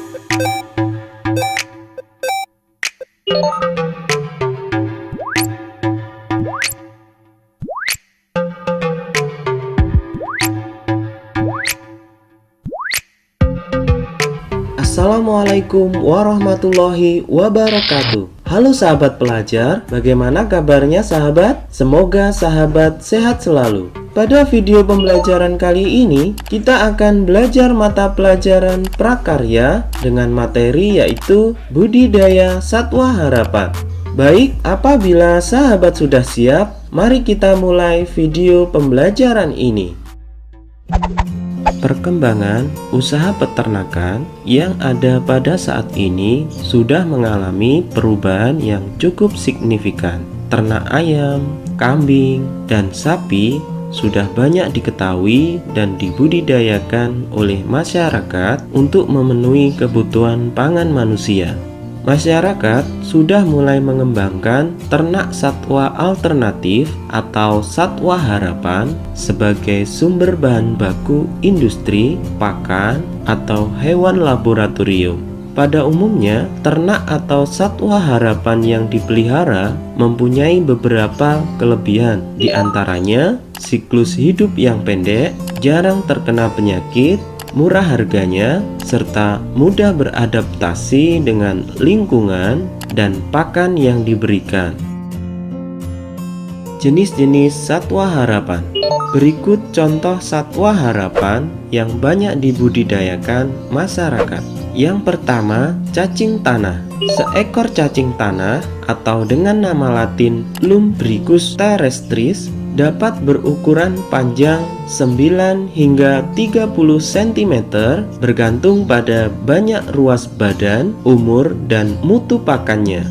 Assalamualaikum warahmatullahi wabarakatuh. Halo sahabat pelajar, bagaimana kabarnya sahabat? Semoga sahabat sehat selalu. Pada video pembelajaran kali ini, kita akan belajar mata pelajaran prakarya dengan materi yaitu budidaya satwa harapan. Baik, apabila sahabat sudah siap, mari kita mulai video pembelajaran ini. Perkembangan usaha peternakan yang ada pada saat ini sudah mengalami perubahan yang cukup signifikan. Ternak ayam, kambing, dan sapi sudah banyak diketahui dan dibudidayakan oleh masyarakat untuk memenuhi kebutuhan pangan manusia. Masyarakat sudah mulai mengembangkan ternak satwa alternatif atau satwa harapan sebagai sumber bahan baku industri, pakan, atau hewan laboratorium. Pada umumnya, ternak atau satwa harapan yang dipelihara mempunyai beberapa kelebihan, di antaranya siklus hidup yang pendek, jarang terkena penyakit, murah harganya, serta mudah beradaptasi dengan lingkungan dan pakan yang diberikan. Jenis-jenis satwa harapan. Berikut contoh satwa harapan yang banyak dibudidayakan masyarakat. Yang pertama, cacing tanah. Seekor cacing tanah atau dengan nama latin Lumbricus terrestris dapat berukuran panjang 9 hingga 30 cm bergantung pada banyak ruas badan, umur, dan mutu pakannya.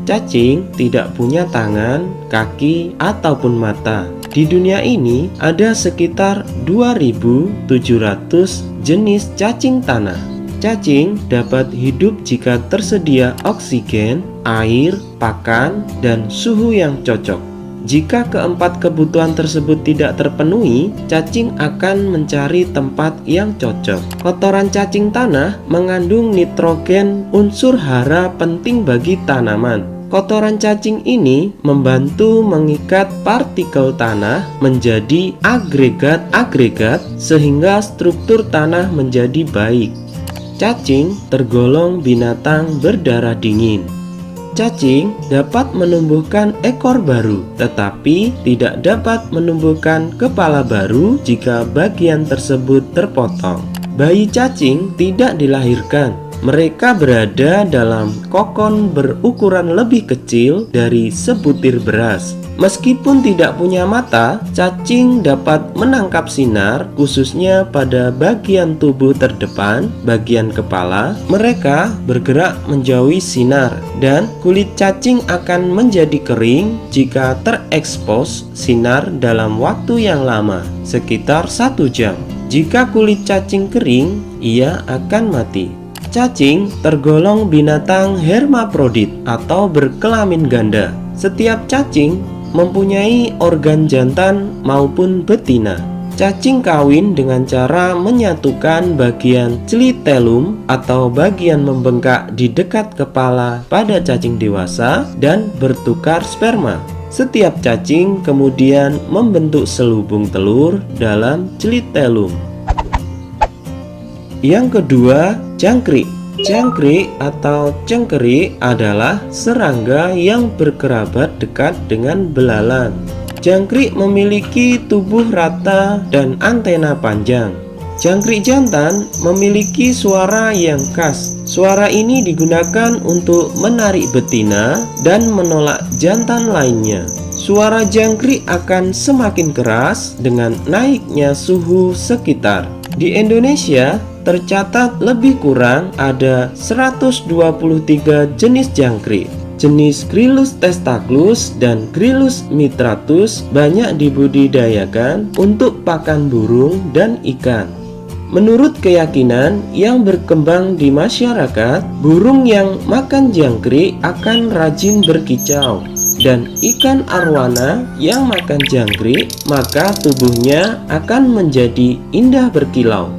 Cacing tidak punya tangan, kaki, ataupun mata. Di dunia ini ada sekitar 2.700 jenis cacing tanah. Cacing dapat hidup jika tersedia oksigen, air, pakan, dan suhu yang cocok. Jika keempat kebutuhan tersebut tidak terpenuhi, cacing akan mencari tempat yang cocok. Kotoran cacing tanah mengandung nitrogen, unsur hara penting bagi tanaman. Kotoran cacing ini membantu mengikat partikel tanah menjadi agregat-agregat sehingga struktur tanah menjadi baik. Cacing tergolong binatang berdarah dingin. Cacing dapat menumbuhkan ekor baru, tetapi tidak dapat menumbuhkan kepala baru jika bagian tersebut terpotong. Bayi cacing tidak dilahirkan. Mereka berada dalam kokon berukuran lebih kecil dari sebutir beras. Meskipun tidak punya mata, cacing dapat menangkap sinar, khususnya pada bagian tubuh terdepan, bagian kepala. Mereka bergerak menjauhi sinar, dan kulit cacing akan menjadi kering jika terekspos sinar dalam waktu yang lama, sekitar 1 jam. Jika kulit cacing kering, ia akan mati. Cacing tergolong binatang hermaprodit atau berkelamin ganda. Setiap cacing mempunyai organ jantan maupun betina. Cacing kawin dengan cara menyatukan bagian clitellum atau bagian membengkak di dekat kepala pada cacing dewasa dan bertukar sperma. Setiap cacing kemudian membentuk selubung telur dalam clitellum. Yang kedua, jangkrik. Jangkrik atau cengkerik adalah serangga yang berkerabat dekat dengan belalang. Jangkrik memiliki tubuh rata dan antena panjang. Jangkrik jantan memiliki suara yang khas. Suara ini digunakan untuk menarik betina dan menolak jantan lainnya. Suara jangkrik akan semakin keras dengan naiknya suhu sekitar. Di Indonesia, tercatat lebih kurang ada 123 jenis jangkrik. Jenis Gryllus testacus dan Gryllus mitratus banyak dibudidayakan untuk pakan burung dan ikan. Menurut keyakinan yang berkembang di masyarakat, burung yang makan jangkrik akan rajin berkicau, dan ikan arwana yang makan jangkrik maka tubuhnya akan menjadi indah berkilau.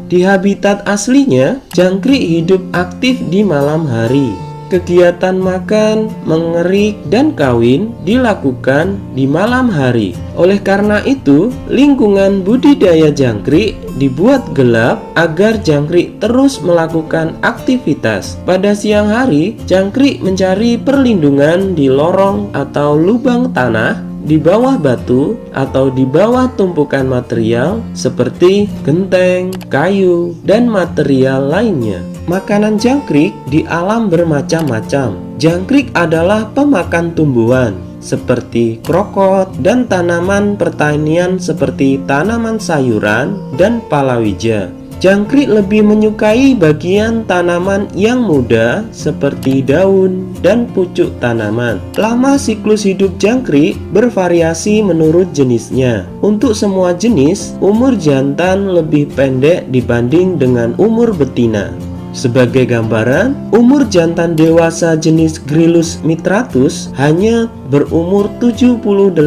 Di habitat aslinya, jangkrik hidup aktif di malam hari. Kegiatan makan, mengerik, dan kawin dilakukan di malam hari. Oleh karena itu, lingkungan budidaya jangkrik dibuat gelap agar jangkrik terus melakukan aktivitas. Pada siang hari, jangkrik mencari perlindungan di lorong atau lubang tanah, di bawah batu, atau di bawah tumpukan material seperti genteng, kayu, dan material lainnya. Makanan jangkrik di alam bermacam-macam. Jangkrik adalah pemakan tumbuhan seperti krokot dan tanaman pertanian seperti tanaman sayuran dan palawija. Jangkrik lebih menyukai bagian tanaman yang muda seperti daun dan pucuk tanaman. Lama siklus hidup jangkrik bervariasi menurut jenisnya. Untuk semua jenis, umur jantan lebih pendek dibanding dengan umur betina. Sebagai gambaran, umur jantan dewasa jenis Gryllus mitratus hanya berumur 78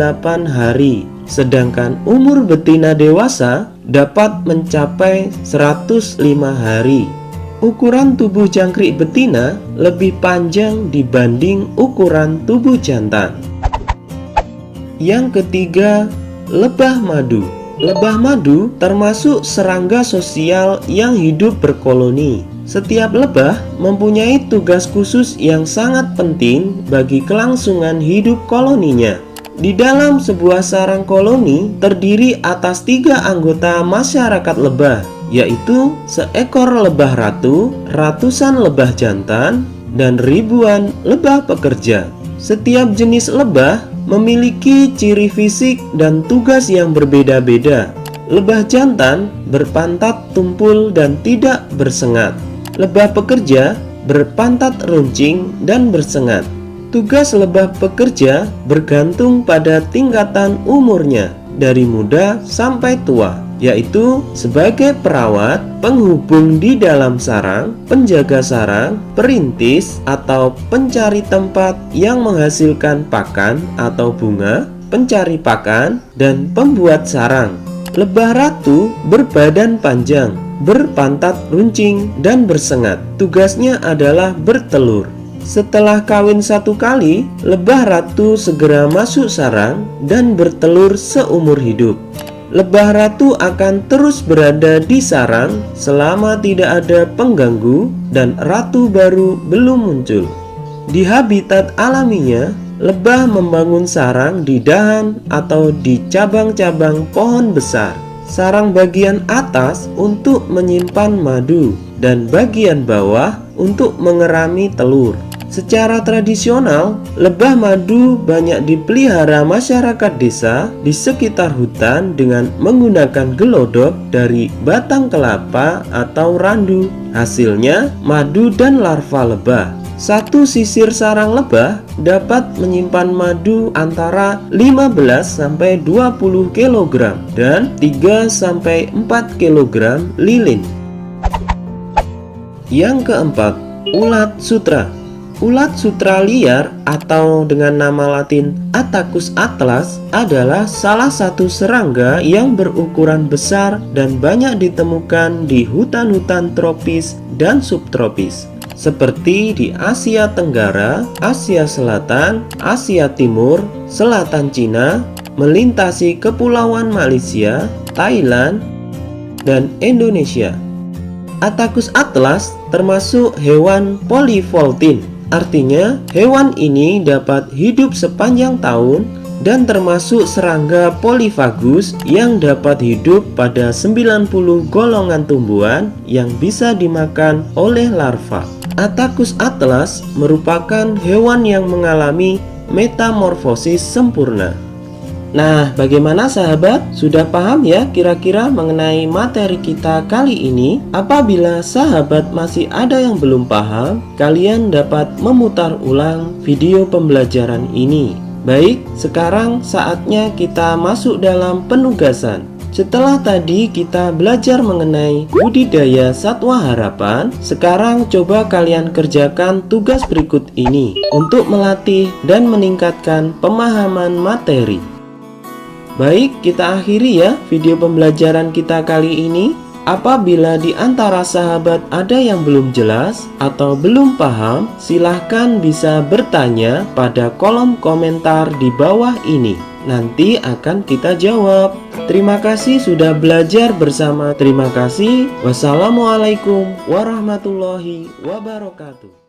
hari, sedangkan umur betina dewasa dapat mencapai 105 hari. Ukuran tubuh jangkrik betina lebih panjang dibanding ukuran tubuh jantan. Yang ketiga, lebah madu. Lebah madu termasuk serangga sosial yang hidup berkoloni. Setiap lebah mempunyai tugas khusus yang sangat penting bagi kelangsungan hidup koloninya. Di dalam sebuah sarang koloni terdiri atas 3 anggota masyarakat lebah, yaitu seekor lebah ratu, ratusan lebah jantan, dan ribuan lebah pekerja. Setiap jenis lebah memiliki ciri fisik dan tugas yang berbeda-beda. Lebah jantan berpantat tumpul dan tidak bersengat. Lebah pekerja berpantat runcing dan bersengat. Tugas lebah pekerja bergantung pada tingkatan umurnya, dari muda sampai tua, yaitu sebagai perawat, penghubung di dalam sarang, penjaga sarang, perintis atau pencari tempat yang menghasilkan pakan atau bunga, pencari pakan, dan pembuat sarang. Lebah ratu berbadan panjang, berpantat runcing, dan bersengat. Tugasnya adalah bertelur. Setelah kawin 1 kali, lebah ratu segera masuk sarang dan bertelur seumur hidup. Lebah ratu akan terus berada di sarang selama tidak ada pengganggu dan ratu baru belum muncul. Di habitat alaminya, lebah membangun sarang di dahan atau di cabang-cabang pohon besar. Sarang bagian atas untuk menyimpan madu dan bagian bawah untuk mengerami telur. Secara tradisional, lebah madu banyak dipelihara masyarakat desa di sekitar hutan dengan menggunakan gelodok dari batang kelapa atau randu. Hasilnya, madu dan larva lebah. Satu sisir sarang lebah dapat menyimpan madu antara 15-20 kg dan 3-4 kg lilin. Yang keempat, ulat sutra. Ulat sutra liar atau dengan nama latin Attacus atlas adalah salah satu serangga yang berukuran besar dan banyak ditemukan di hutan-hutan tropis dan subtropis, seperti di Asia Tenggara, Asia Selatan, Asia Timur, Selatan Cina, melintasi kepulauan Malaysia, Thailand, dan Indonesia. Attacus atlas termasuk hewan polyvoltin. Artinya, hewan ini dapat hidup sepanjang tahun dan termasuk serangga polifagus yang dapat hidup pada 90 golongan tumbuhan yang bisa dimakan oleh larva. Attacus atlas merupakan hewan yang mengalami metamorfosis sempurna. Nah, bagaimana sahabat? Sudah paham ya kira-kira mengenai materi kita kali ini? Apabila sahabat masih ada yang belum paham, kalian dapat memutar ulang video pembelajaran ini. Baik, sekarang saatnya kita masuk dalam penugasan. Setelah tadi kita belajar mengenai budidaya satwa harapan, sekarang coba kalian kerjakan tugas berikut ini untuk melatih dan meningkatkan pemahaman materi. Baik, kita akhiri ya video pembelajaran kita kali ini. Apabila di antara sahabat ada yang belum jelas atau belum paham, silahkan bisa bertanya pada kolom komentar di bawah ini. Nanti akan kita jawab. Terima kasih sudah belajar bersama. Terima kasih. Wassalamualaikum warahmatullahi wabarakatuh.